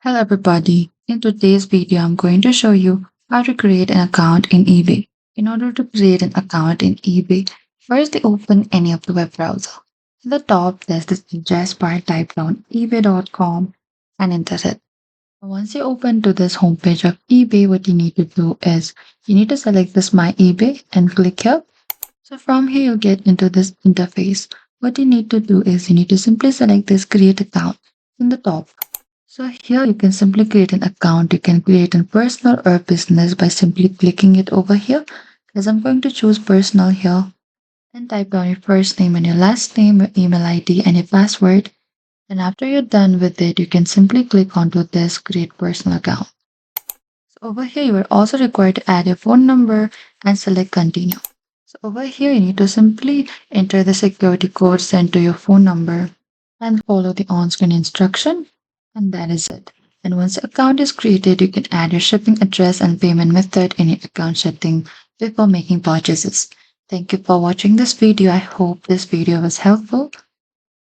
Hello everybody. In today's video, I'm going to show you how to create an account in eBay. In order to create an account in eBay, first open any of the web browser. At the top, there's this address bar, type down ebay.com and enter it. Once you open to this homepage of eBay, what you need to do is you need to select this My eBay and click here. So from here, you'll get into this interface. What you need to do is you need to simply select this create account in the top. So here you can simply create an account. You can create a personal or business by simply clicking it over here. As I'm going to choose personal here and type down your first name and your last name, your email ID and your password. And after you're done with it, you can simply click onto this create personal account. So over here, you are also required to add your phone number and select continue. So over here, you need to simply enter the security code sent to your phone number and follow the on-screen instruction. And that is it. And once the account is created, you can add your shipping address and payment method in your account setting before making purchases. Thank you for watching this video. I hope this video was helpful.